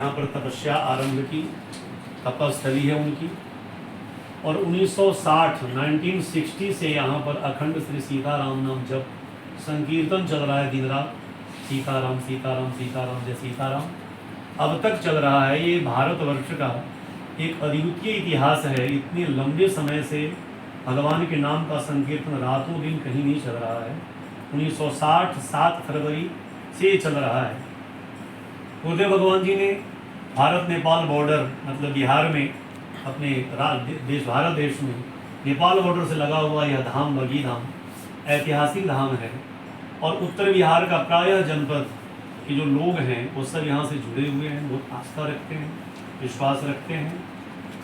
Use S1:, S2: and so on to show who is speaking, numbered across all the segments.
S1: यहाँ पर तपस्या आरंभ की, तपस्थली है उनकी। और 1960 से यहाँ पर अखंड श्री सीताराम नाम जप संकीर्तन चल रहा है दिन रात। सीताराम सीताराम सीताराम जय सीताराम अब तक चल रहा है। ये भारतवर्ष का एक अद्वितीय इतिहास है। इतने लंबे समय से भगवान के नाम का संकीर्तन रातों दिन कहीं नहीं चल रहा है। 1960 7 फरवरी से चल रहा है। गुरुदेव भगवान जी ने भारत नेपाल बॉर्डर मतलब बिहार में अपने देश भारत देश में नेपाल बॉर्डर से लगा हुआ यह धाम बगी धाम ऐतिहासिक धाम है। और उत्तर बिहार का प्रायः जनपद के जो लोग हैं वो सब यहाँ से जुड़े हुए हैं, बहुत आस्था रखते हैं, विश्वास रखते हैं।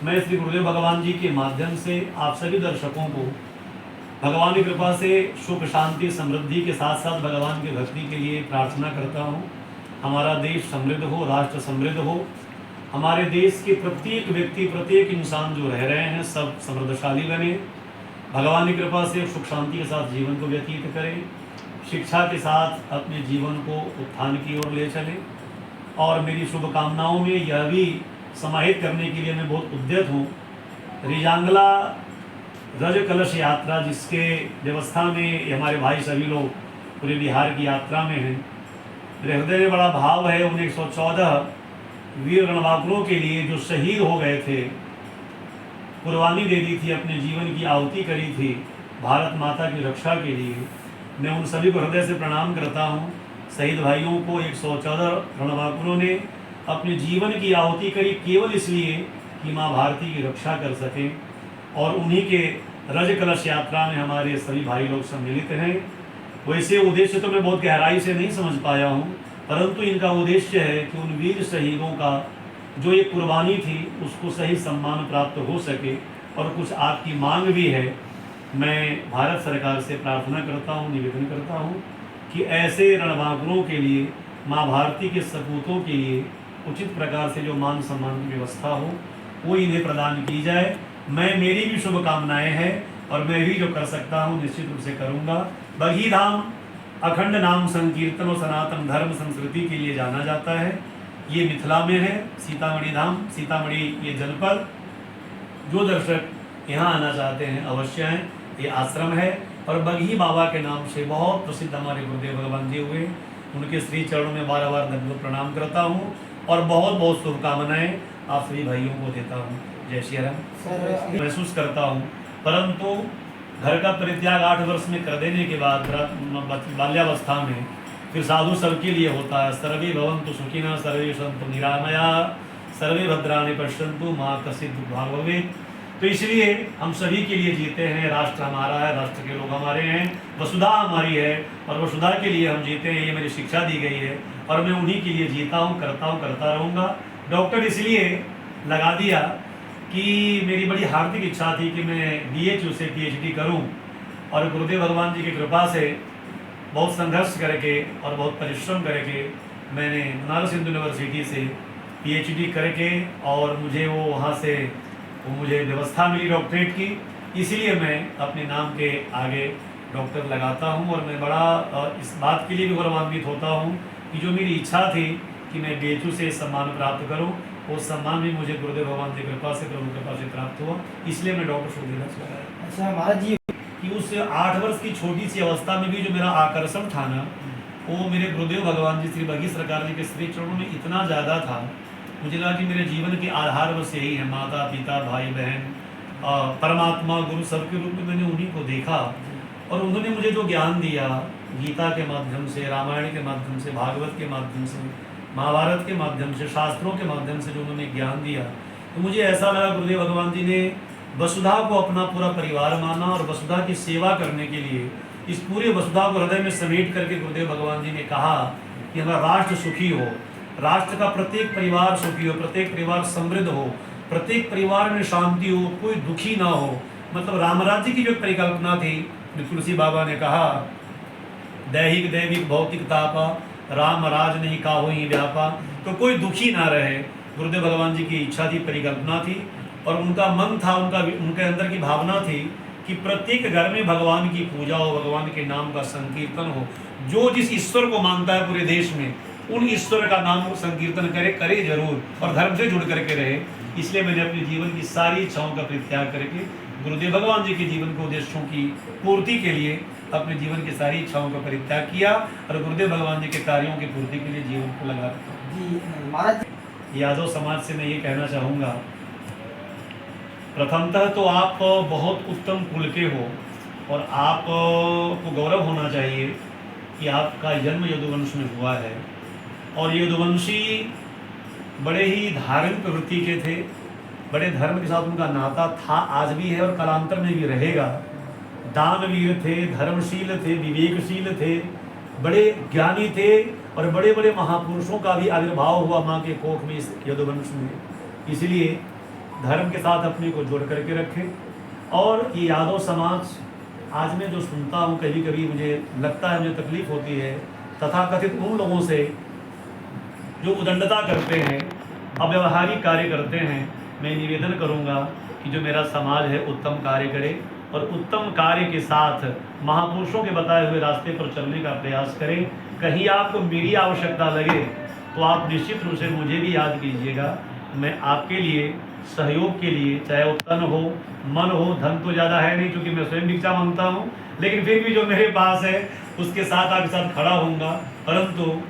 S1: मैं श्री गुरुदेव भगवान जी के माध्यम से आप सभी दर्शकों को भगवान की कृपा से सुख शांति समृद्धि के साथ साथ भगवान की भक्ति के लिए प्रार्थना करता हूँ। हमारा देश समृद्ध हो, राष्ट्र समृद्ध हो, हमारे देश के प्रत्येक व्यक्ति प्रत्येक इंसान जो रह रहे हैं सब समृद्धशाली बने, भगवान की कृपा से सुख शांति के साथ जीवन को व्यतीत करें, शिक्षा के साथ अपने जीवन को उत्थान की ओर ले चलें। और मेरी शुभकामनाओं में यह भी समाहित करने के लिए मैं बहुत उद्यत हूँ। रिजांगला रज कलश यात्रा जिसके व्यवस्था में हमारे भाई सभी लोग पूरे बिहार की यात्रा में हैं, मेरे हृदय में बड़ा भाव है। उन 114 वीर रणबांकुरों के लिए जो शहीद हो गए थे, कुर्बानी दे दी थी, अपने जीवन की आहुति करी थी भारत माता की रक्षा के लिए, मैं उन सभी को हृदय से प्रणाम करता हूँ। शहीद भाइयों को 114 रणबांकुरों ने अपने जीवन की आहुति करी केवल इसलिए कि माँ भारती की रक्षा कर सकें। और उन्हीं के रज कलश यात्रा में हमारे सभी भाई लोग सम्मिलित हैं। वैसे उद्देश्य तो मैं बहुत गहराई से नहीं समझ पाया हूँ, परंतु इनका उद्देश्य है कि उन वीर शहीदों का जो एक कुर्बानी थी उसको सही सम्मान प्राप्त हो सके। और कुछ आपकी मांग भी है। मैं भारत सरकार से प्रार्थना करता हूँ, निवेदन करता हूँ कि ऐसे रणबांकुरों के लिए, माँ भारती के सपूतों के लिए उचित प्रकार से जो मान सम्मान की व्यवस्था हो वो इन्हें प्रदान की जाए। मेरी भी शुभकामनाएं हैं और मैं भी जो कर सकता हूँ निश्चित रूप से करूँगा। बगी धाम अखंड नाम संकीर्तन और सनातन धर्म संस्कृति के लिए जाना जाता है। ये मिथिला में है, सीतामढ़ी धाम, सीतामढ़ी ये जनपद। जो दर्शक यहाँ आना चाहते हैं अवश्य हैं। ये आश्रम है और बगी बाबा के नाम से बहुत प्रसिद्ध हमारे गुरुदेव भगवान जी हुए। उनके श्री चरणों में बार बार दंडवत प्रणाम करता हूँ और बहुत बहुत शुभकामनाएं आप सभी भाइयों को देता हूँ। जय श्री राम। महसूस करता हूँ, परंतु घर का परित्याग 8 वर्ष में कर देने के बाद बाल्यावस्था में फिर साधु सबके लिए होता है। सर्वे भवन्तु सुखिनः, सर्वे सन्तु निरामयाः, सर्वे भद्राणि पश्यन्तु मा कश्चित् दुःखभाग् भवेत्। तो इसलिए हम सभी के लिए जीते हैं। राष्ट्र हमारा है, राष्ट्र के लोग हमारे हैं, वसुधा हमारी है और वसुधा के लिए हम जीते हैं। ये मेरी शिक्षा दी गई है और मैं उन्हीं के लिए जीता हूँ, करता रहूँगा। डॉक्टर इसलिए लगा दिया कि मेरी बड़ी हार्दिक इच्छा थी कि मैं BHU से PhD करूं। और गुरुदेव भगवान जी की कृपा से बहुत संघर्ष करके और बहुत परिश्रम करके मैंने बनारस हिंदू यूनिवर्सिटी से PhD करके और मुझे वो वहाँ से मुझे व्यवस्था मिली डॉक्टरेट की। इसलिए मैं अपने नाम के आगे डॉक्टर लगाता हूँ और मैं बड़ा इस बात के लिए भी गौरवान्वित होता हूँ कि जो मेरी इच्छा थी कि मैं BHU से सम्मान प्राप्त करूँ, वो सम्मान भी मुझे गुरुदेव भगवान की कृपा से, प्रभु कृपा से प्राप्त हुआ। इसलिए मैं डॉक्टर सुखदेव लगाया।
S2: अच्छा महाराज जी,
S1: कि उस 8 वर्ष की छोटी सी अवस्था में भी जो मेरा आकर्षण था ना, वो मेरे गुरुदेव भगवान जी श्री बगी सरकार जी के श्री चरणों में इतना ज़्यादा था। मुझे लगा कि मेरे जीवन के आधार बस यही है, माता पिता भाई बहन परमात्मा गुरु सबके रूप में मैंने उन्हीं को देखा। और उन्होंने मुझे जो ज्ञान दिया गीता के माध्यम से, रामायण के माध्यम से, भागवत के माध्यम से, महाभारत के माध्यम से, शास्त्रों के माध्यम से जो उन्होंने ज्ञान दिया, तो मुझे ऐसा लगा गुरुदेव भगवान जी ने वसुधा को अपना पूरा परिवार माना और वसुधा की सेवा करने के लिए इस पूरे वसुधा को हृदय में समेट करके गुरुदेव भगवान जी ने कहा कि हमारा राष्ट्र सुखी हो, राष्ट्र का प्रत्येक परिवार सुखी हो, प्रत्येक परिवार समृद्ध हो, प्रत्येक परिवार में शांति हो, कोई दुखी ना हो। मतलब राम राज्य की जो परिकल्पना थी, तुलसी बाबा ने कहा दैहिक दैविक भौतिक तापा, राम राज नहीं काहू ही व्यापा। तो कोई दुखी ना रहे, गुरुदेव भगवान जी की इच्छा थी, परिकल्पना थी और उनका मन था, उनके अंदर की भावना थी कि प्रत्येक घर में भगवान की पूजा हो, भगवान के नाम का संकीर्तन हो। जो जिस ईश्वर को मानता है पूरे देश में उन ईश्वर का नाम संकीर्तन करे जरूर, और धर्म से जुड़ करके रहे। इसलिए मैंने अपने जीवन की सारी इच्छाओं का परित्याग करके गुरुदेव भगवान जी के जीवन के उद्देश्यों की पूर्ति के लिए अपने जीवन की सारी इच्छाओं का परित्याग किया, और गुरुदेव भगवान जी के कार्यों की पूर्ति के लिए जीवन को लगा
S2: जी महाराज।
S1: यादव समाज से मैं ये कहना चाहूँगा, प्रथमतः तो आप बहुत उत्तम कुल के हो, और आपको गौरव होना चाहिए कि आपका जन्म यदुवंश में हुआ है, और यदुवंशी बड़े ही धार्मिक प्रवृत्ति के थे, बड़े धर्म के साथ उनका नाता था, आज भी है और कालांतर में भी रहेगा। दानवीर थे, धर्मशील थे, विवेकशील थे, बड़े ज्ञानी थे, और बड़े बड़े महापुरुषों का भी आविर्भाव हुआ माँ के कोख में, इस यदुवंश में। इसलिए धर्म के साथ अपने को जोड़ करके रखें। और ये यादव समाज आज मैं जो सुनता हूँ, कभी कभी मुझे लगता है, मुझे तकलीफ होती है, तथाकथित उन लोगों से जो उदंडता करते हैं, अव्यवहारिक कार्य करते हैं। मैं निवेदन करूंगा कि जो मेरा समाज है उत्तम कार्य करे, और उत्तम कार्य के साथ महापुरुषों के बताए हुए रास्ते पर चलने का प्रयास करें। कहीं आपको मेरी आवश्यकता लगे तो आप निश्चित रूप से मुझे भी याद कीजिएगा। मैं आपके लिए सहयोग के लिए, चाहे वो तन हो, मन हो, धन तो ज़्यादा है नहीं क्योंकि मैं स्वयं भिक्षा मांगता हूँ, लेकिन फिर भी जो मेरे पास है उसके साथ आपके साथ खड़ा होऊंगा। परंतु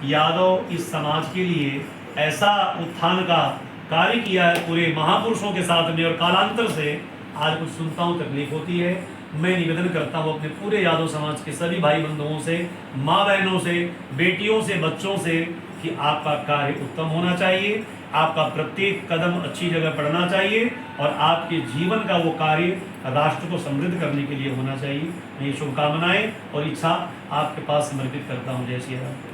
S1: यादव इस समाज के लिए ऐसा उत्थान का कार्य किया है पूरे महापुरुषों के साथ में, और कालांतर से आज कुछ सुनता हूँ तकलीफ होती है। मैं निवेदन करता हूँ अपने पूरे यादव समाज के सभी भाई बंधुओं से, माँ बहनों से, बेटियों से, बच्चों से, कि आपका कार्य उत्तम होना चाहिए, आपका प्रत्येक कदम अच्छी जगह पड़ना चाहिए, और आपके जीवन का वो कार्य राष्ट्र को समृद्ध करने के लिए होना चाहिए। ये शुभकामनाएं और इच्छा आपके पास समर्पित करता हूँ। जय श्री राम।